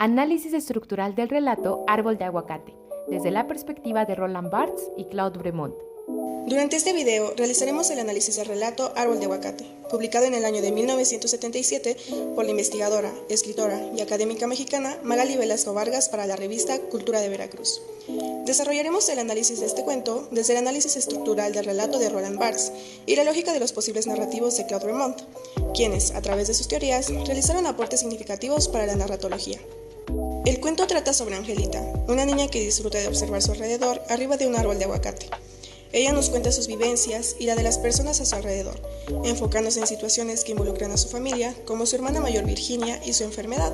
Análisis estructural del relato Árbol de Aguacate, desde la perspectiva de Roland Barthes y Claude Bremont. Durante este video realizaremos el análisis del relato Árbol de Aguacate, publicado en el año de 1977 por la investigadora, escritora y académica mexicana Magali Velasco Vargas para la revista Cultura de Veracruz. Desarrollaremos el análisis de este cuento desde el análisis estructural del relato de Roland Barthes y la lógica de los posibles narrativos de Claude Bremont, quienes, a través de sus teorías, realizaron aportes significativos para la narratología. El cuento trata sobre Angelita, una niña que disfruta de observar su alrededor arriba de un árbol de aguacate. Ella nos cuenta sus vivencias y la de las personas a su alrededor, enfocándose en situaciones que involucran a su familia, como su hermana mayor Virginia y su enfermedad,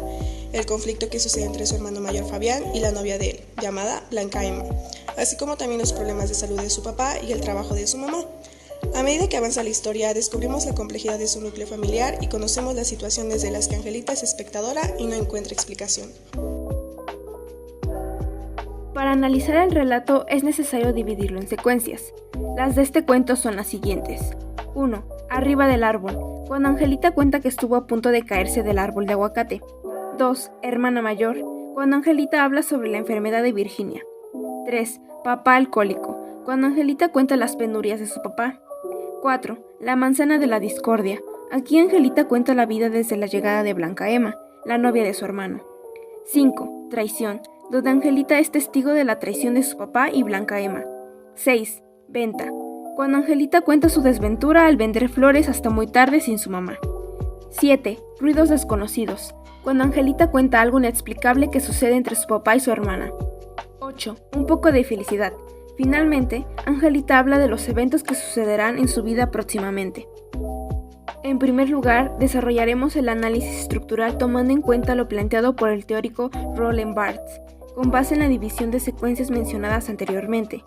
el conflicto que sucede entre su hermano mayor Fabián y la novia de él, llamada Blanca Emma, así como también los problemas de salud de su papá y el trabajo de su mamá. A medida que avanza la historia, descubrimos la complejidad de su núcleo familiar y conocemos las situaciones de las que Angelita es espectadora y no encuentra explicación. Para analizar el relato es necesario dividirlo en secuencias. Las de este cuento son las siguientes. 1. Arriba del árbol, cuando Angelita cuenta que estuvo a punto de caerse del árbol de aguacate. 2. Hermana mayor, cuando Angelita habla sobre la enfermedad de Virginia. 3. Papá alcohólico, cuando Angelita cuenta las penurias de su papá. 4. La manzana de la discordia, aquí Angelita cuenta la vida desde la llegada de Blanca Emma, la novia de su hermano. 5. Traición, donde Angelita es testigo de la traición de su papá y Blanca Emma. 6. Venta, cuando Angelita cuenta su desventura al vender flores hasta muy tarde sin su mamá. 7. Ruidos desconocidos, cuando Angelita cuenta algo inexplicable que sucede entre su papá y su hermana. 8. Un poco de felicidad. Finalmente, Angelita habla de los eventos que sucederán en su vida próximamente. En primer lugar, desarrollaremos el análisis estructural tomando en cuenta lo planteado por el teórico Roland Barthes, con base en la división de secuencias mencionadas anteriormente,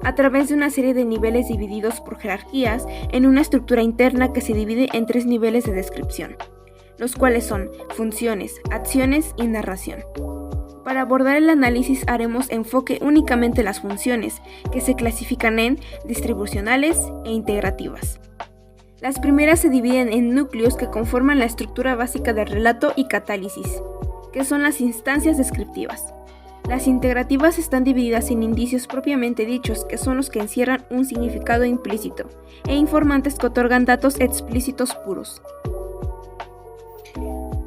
a través de una serie de niveles divididos por jerarquías en una estructura interna que se divide en 3 niveles de descripción, los cuales son funciones, acciones y narración. Para abordar el análisis haremos enfoque únicamente en las funciones, que se clasifican en distribucionales e integrativas. Las primeras se dividen en núcleos que conforman la estructura básica del relato y catálisis, que son las instancias descriptivas. Las integrativas están divididas en indicios propiamente dichos, que son los que encierran un significado implícito, e informantes que otorgan datos explícitos puros.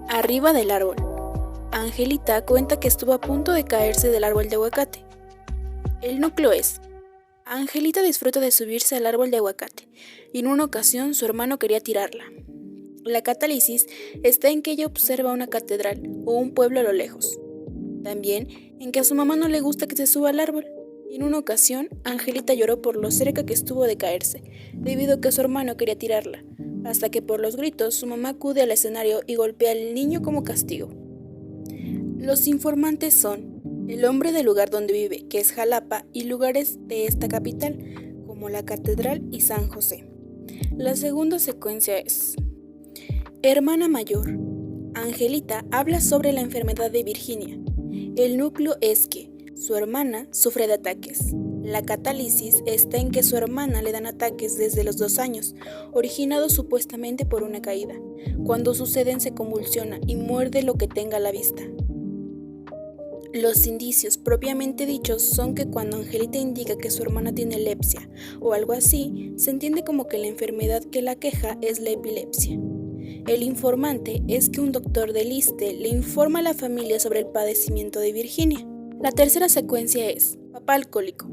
Arriba del árbol. Angelita cuenta que estuvo a punto de caerse del árbol de aguacate. El núcleo es: Angelita disfruta de subirse al árbol de aguacate, y en una ocasión su hermano quería tirarla. La catálisis está en que ella observa una catedral o un pueblo a lo lejos. También en que a su mamá no le gusta que se suba al árbol. Y en una ocasión, Angelita lloró por lo cerca que estuvo de caerse, debido a que su hermano quería tirarla, hasta que por los gritos su mamá acude al escenario y golpea al niño como castigo. Los informantes son el hombre del lugar donde vive, que es Jalapa, y lugares de esta capital, como la Catedral y San José. La segunda secuencia es: hermana mayor. Angelita habla sobre la enfermedad de Virginia. El núcleo es que su hermana sufre de ataques. La catálisis está en que su hermana le dan ataques desde los 2 años, originados supuestamente por una caída. Cuando suceden se convulsiona y muerde lo que tenga a la vista. Los indicios propiamente dichos son que cuando Angelita indica que su hermana tiene epilepsia o algo así, se entiende como que la enfermedad que la queja es la epilepsia. El informante es que un doctor del ISSSTE le informa a la familia sobre el padecimiento de Virginia. La tercera secuencia es papá alcohólico.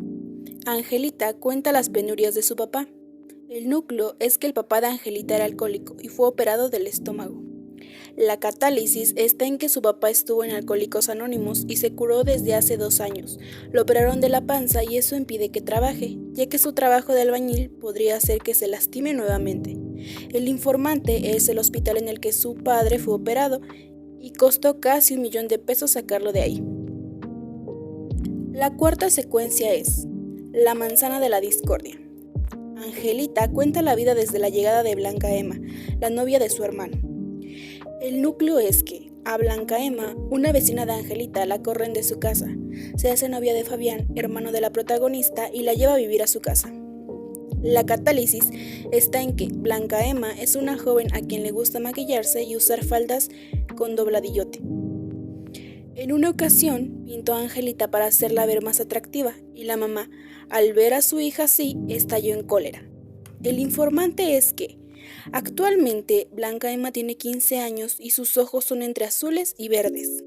Angelita cuenta las penurias de su papá. El núcleo es que el papá de Angelita era alcohólico y fue operado del estómago. La catálisis está en que su papá estuvo en Alcohólicos Anónimos y se curó desde hace 2 años. Lo operaron de la panza y eso impide que trabaje, ya que su trabajo de albañil podría hacer que se lastime nuevamente. El informante es el hospital en el que su padre fue operado y costó casi $1,000,000 sacarlo de ahí. La cuarta secuencia es la manzana de la discordia. Angelita cuenta la vida desde la llegada de Blanca Emma, la novia de su hermano. El núcleo es que a Blanca Emma, una vecina de Angelita, la corren de su casa. Se hace novia de Fabián, hermano de la protagonista, y la lleva a vivir a su casa. La catálisis está en que Blanca Emma es una joven a quien le gusta maquillarse y usar faldas con dobladillote. En una ocasión, pintó a Angelita para hacerla ver más atractiva y la mamá, al ver a su hija así, estalló en cólera. El informante es que, actualmente, Blanca Emma tiene 15 años y sus ojos son entre azules y verdes.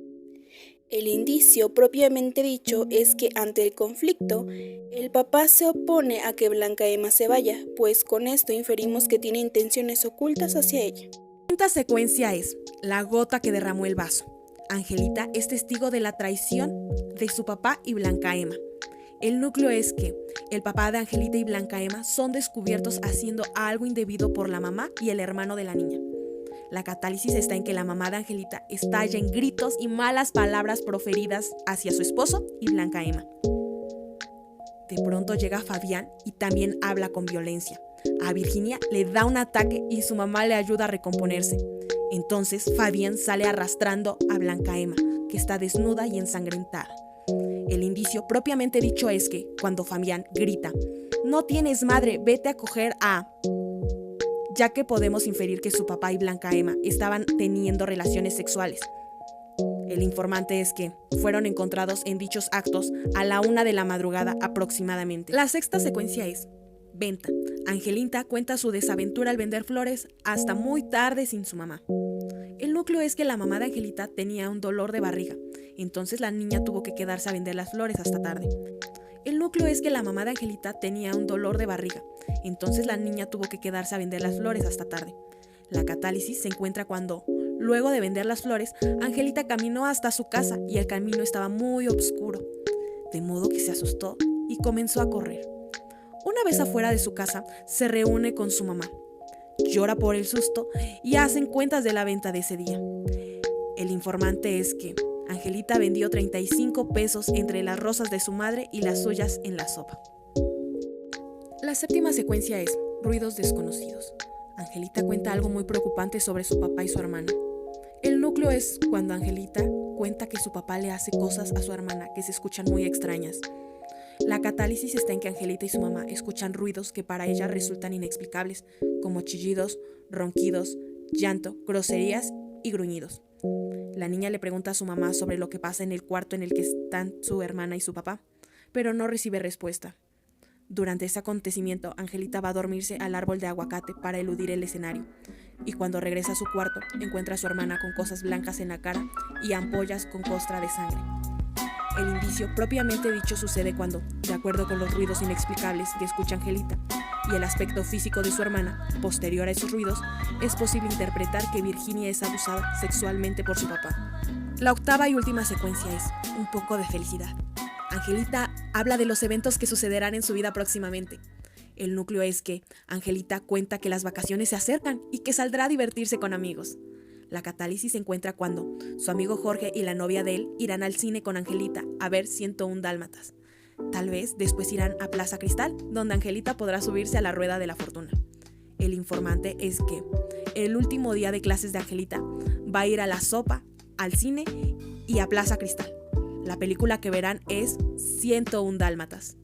El indicio propiamente dicho es que ante el conflicto, el papá se opone a que Blanca Emma se vaya, pues con esto inferimos que tiene intenciones ocultas hacia ella. La quinta secuencia es la gota que derramó el vaso. Angelita es testigo de la traición de su papá y Blanca Emma. El núcleo es que el papá de Angelita y Blanca Emma son descubiertos haciendo algo indebido por la mamá y el hermano de la niña. La catálisis está en que la mamá de Angelita estalla en gritos y malas palabras proferidas hacia su esposo y Blanca Emma. De pronto llega Fabián y también habla con violencia. A Virginia le da un ataque y su mamá le ayuda a recomponerse. Entonces Fabián sale arrastrando a Blanca Emma, que está desnuda y ensangrentada. El indicio propiamente dicho es que cuando Fabián grita, "No tienes madre, vete a coger a..", ya que podemos inferir que su papá y Blanca Emma estaban teniendo relaciones sexuales. El informante es que fueron encontrados en dichos actos a la 1 de la madrugada aproximadamente. La sexta secuencia es venta. Angelita cuenta su desaventura al vender flores hasta muy tarde sin su mamá. El núcleo es que la mamá de Angelita tenía un dolor de barriga, entonces la niña tuvo que quedarse a vender las flores hasta tarde. El núcleo es que la mamá de Angelita tenía un dolor de barriga, entonces la niña tuvo que quedarse a vender las flores hasta tarde. La catálisis se encuentra cuando, luego de vender las flores, Angelita caminó hasta su casa y el camino estaba muy oscuro, de modo que se asustó y comenzó a correr. Una vez afuera de su casa, se reúne con su mamá. Llora por el susto y hacen cuentas de la venta de ese día. El informante es que Angelita vendió 35 pesos entre las rosas de su madre y las suyas en la sopa. La séptima secuencia es ruidos desconocidos. Angelita cuenta algo muy preocupante sobre su papá y su hermana. El núcleo es cuando Angelita cuenta que su papá le hace cosas a su hermana que se escuchan muy extrañas. La catálisis está en que Angelita y su mamá escuchan ruidos que para ella resultan inexplicables, como chillidos, ronquidos, llanto, groserías y gruñidos. La niña le pregunta a su mamá sobre lo que pasa en el cuarto en el que están su hermana y su papá, pero no recibe respuesta. Durante ese acontecimiento, Angelita va a dormirse al árbol de aguacate para eludir el escenario, y cuando regresa a su cuarto, encuentra a su hermana con cosas blancas en la cara y ampollas con costra de sangre. El indicio propiamente dicho sucede cuando, de acuerdo con los ruidos inexplicables que escucha Angelita y el aspecto físico de su hermana, posterior a esos ruidos, es posible interpretar que Virginia es abusada sexualmente por su papá. La octava y última secuencia es un poco de felicidad. Angelita habla de los eventos que sucederán en su vida próximamente. El núcleo es que Angelita cuenta que las vacaciones se acercan y que saldrá a divertirse con amigos. La catálisis se encuentra cuando su amigo Jorge y la novia de él irán al cine con Angelita a ver 101 Dálmatas. Tal vez después irán a Plaza Cristal, donde Angelita podrá subirse a la rueda de la fortuna. El informante es que el último día de clases de Angelita va a ir a la sopa, al cine y a Plaza Cristal. La película que verán es 101 Dálmatas.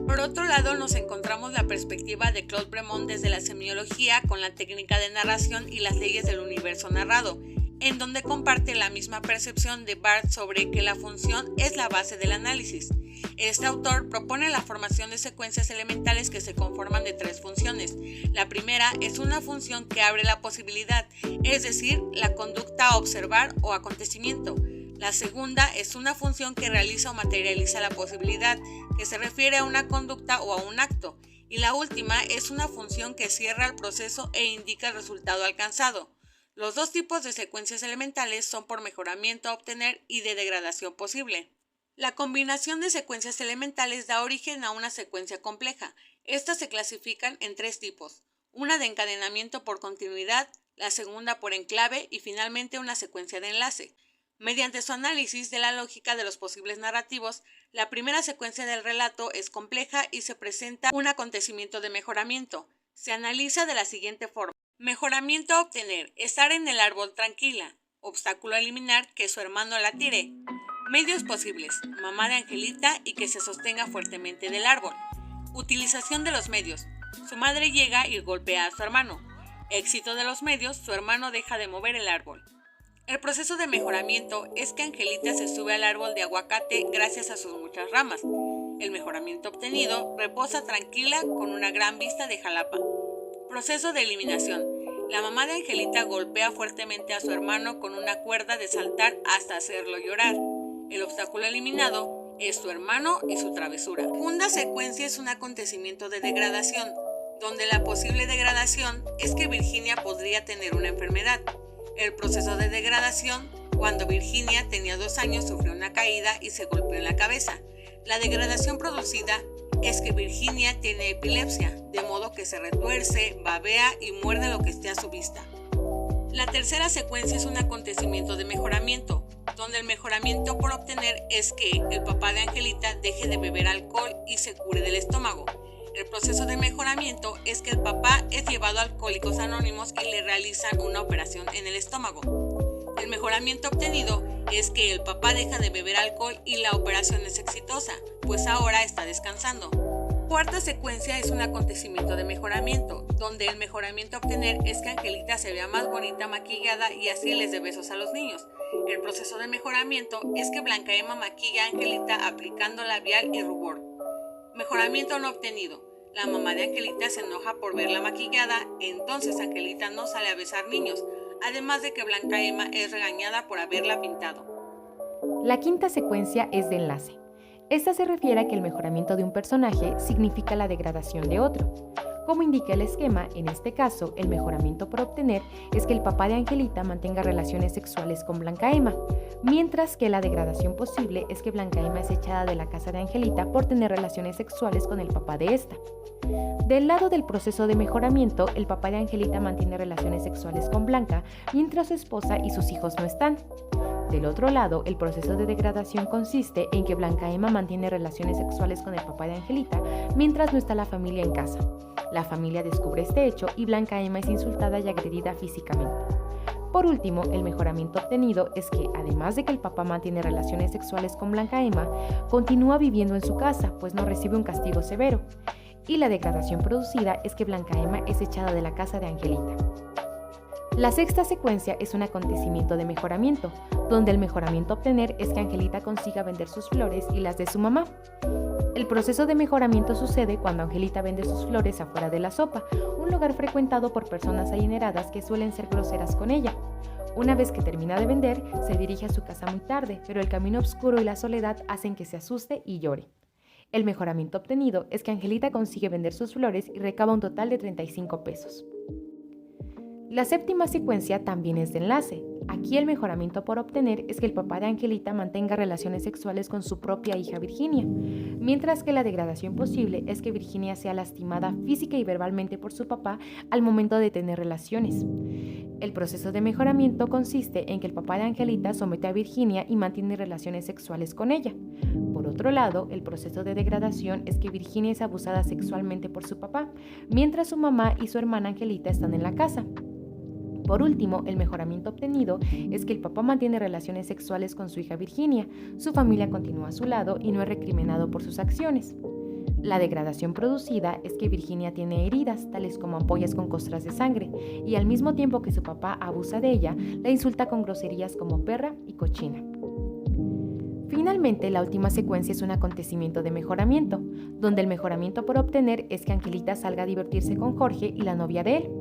Por otro lado, nos encontramos la perspectiva de Claude Bremont desde la semiología con la técnica de narración y las leyes del universo narrado, en donde comparte la misma percepción de Barthes sobre que la función es la base del análisis. Este autor propone la formación de secuencias elementales que se conforman de 3 funciones. La primera es una función que abre la posibilidad, es decir, la conducta a observar o acontecimiento. La segunda es una función que realiza o materializa la posibilidad, que se refiere a una conducta o a un acto. Y la última es una función que cierra el proceso e indica el resultado alcanzado. Los 2 tipos de secuencias elementales son por mejoramiento a obtener y de degradación posible. La combinación de secuencias elementales da origen a una secuencia compleja. Estas se clasifican en 3 tipos: una de encadenamiento por continuidad, la segunda por enclave y finalmente una secuencia de enlace. Mediante su análisis de la lógica de los posibles narrativos, la primera secuencia del relato es compleja y se presenta un acontecimiento de mejoramiento. Se analiza de la siguiente forma: mejoramiento a obtener, estar en el árbol tranquila. Obstáculo a eliminar, que su hermano la tire. Medios posibles: mamá de Angelita y que se sostenga fuertemente del árbol. Utilización de los medios: su madre llega y golpea a su hermano. Éxito de los medios: su hermano deja de mover el árbol. El proceso de mejoramiento es que Angelita se sube al árbol de aguacate gracias a sus muchas ramas. El mejoramiento obtenido reposa tranquila con una gran vista de Jalapa. Proceso de eliminación. La mamá de Angelita golpea fuertemente a su hermano con una cuerda de saltar hasta hacerlo llorar. El obstáculo eliminado es su hermano y su travesura. La segunda secuencia es un acontecimiento de degradación, donde la posible degradación es que Virginia podría tener una enfermedad. El proceso de degradación, cuando Virginia tenía 2 años, sufrió una caída y se golpeó en la cabeza. La degradación producida es que Virginia tiene epilepsia, de modo que se retuerce, babea y muerde lo que esté a su vista. La tercera secuencia es un acontecimiento de mejoramiento, donde el mejoramiento por obtener es que el papá de Angelita deje de beber alcohol y se cure del estómago. El proceso de mejoramiento es que el papá es llevado a Alcohólicos Anónimos y le realizan una operación en el estómago. El mejoramiento obtenido es que el papá deja de beber alcohol y la operación es exitosa, pues ahora está descansando. Cuarta secuencia es un acontecimiento de mejoramiento, donde el mejoramiento a obtener es que Angelita se vea más bonita maquillada y así les dé besos a los niños. El proceso de mejoramiento es que Blanca Emma maquilla a Angelita aplicando labial y rubor. Mejoramiento no obtenido. La mamá de Angelita se enoja por verla maquillada, entonces Angelita no sale a besar niños, además de que Blanca Emma es regañada por haberla pintado. La quinta secuencia es de enlace. Esta se refiere a que el mejoramiento de un personaje significa la degradación de otro. Como indica el esquema, en este caso, el mejoramiento por obtener es que el papá de Angelita mantenga relaciones sexuales con Blanca Emma, mientras que la degradación posible es que Blanca Emma es echada de la casa de Angelita por tener relaciones sexuales con el papá de esta. Del lado del proceso de mejoramiento, el papá de Angelita mantiene relaciones sexuales con Blanca, mientras su esposa y sus hijos no están. Del otro lado, el proceso de degradación consiste en que Blanca Emma mantiene relaciones sexuales con el papá de Angelita, mientras no está la familia en casa. La familia descubre este hecho y Blanca Emma es insultada y agredida físicamente. Por último, el mejoramiento obtenido es que, además de que el papá mantiene relaciones sexuales con Blanca Emma, continúa viviendo en su casa, pues no recibe un castigo severo. Y la degradación producida es que Blanca Emma es echada de la casa de Angelita. La sexta secuencia es un acontecimiento de mejoramiento, donde el mejoramiento a obtener es que Angelita consiga vender sus flores y las de su mamá. El proceso de mejoramiento sucede cuando Angelita vende sus flores afuera de la sopa, un lugar frecuentado por personas adineradas que suelen ser groseras con ella. Una vez que termina de vender, se dirige a su casa muy tarde, pero el camino oscuro y la soledad hacen que se asuste y llore. El mejoramiento obtenido es que Angelita consigue vender sus flores y recaba un total de 35 pesos. La séptima secuencia también es de enlace. Aquí el mejoramiento por obtener es que el papá de Angelita mantenga relaciones sexuales con su propia hija Virginia, mientras que la degradación posible es que Virginia sea lastimada física y verbalmente por su papá al momento de tener relaciones. El proceso de mejoramiento consiste en que el papá de Angelita somete a Virginia y mantiene relaciones sexuales con ella. Por otro lado, el proceso de degradación es que Virginia es abusada sexualmente por su papá, mientras su mamá y su hermana Angelita están en la casa. Por último, el mejoramiento obtenido es que el papá mantiene relaciones sexuales con su hija Virginia, su familia continúa a su lado y no es recriminado por sus acciones. La degradación producida es que Virginia tiene heridas, tales como ampollas con costras de sangre, y al mismo tiempo que su papá abusa de ella, la insulta con groserías como perra y cochina. Finalmente, la última secuencia es un acontecimiento de mejoramiento, donde el mejoramiento por obtener es que Angelita salga a divertirse con Jorge y la novia de él.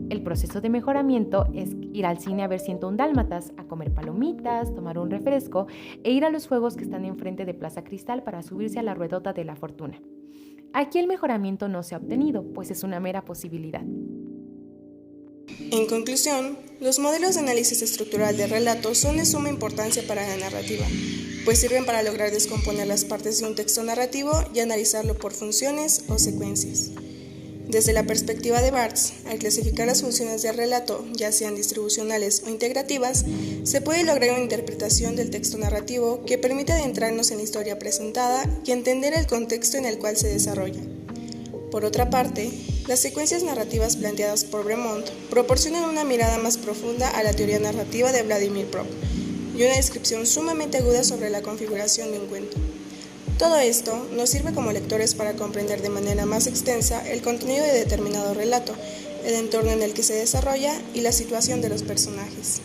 El proceso de mejoramiento es ir al cine a ver 101 Dálmatas, a comer palomitas, tomar un refresco e ir a los juegos que están enfrente de Plaza Cristal para subirse a la ruedota de la fortuna. Aquí el mejoramiento no se ha obtenido, pues es una mera posibilidad. En conclusión, los modelos de análisis estructural del relato son de suma importancia para la narrativa, pues sirven para lograr descomponer las partes de un texto narrativo y analizarlo por funciones o secuencias. Desde la perspectiva de Barthes, al clasificar las funciones del relato, ya sean distribucionales o integrativas, se puede lograr una interpretación del texto narrativo que permite adentrarnos en la historia presentada y entender el contexto en el cual se desarrolla. Por otra parte, las secuencias narrativas planteadas por Bremont proporcionan una mirada más profunda a la teoría narrativa de Vladimir Prop y una descripción sumamente aguda sobre la configuración de un cuento. Todo esto nos sirve como lectores para comprender de manera más extensa el contenido de determinado relato, el entorno en el que se desarrolla y la situación de los personajes.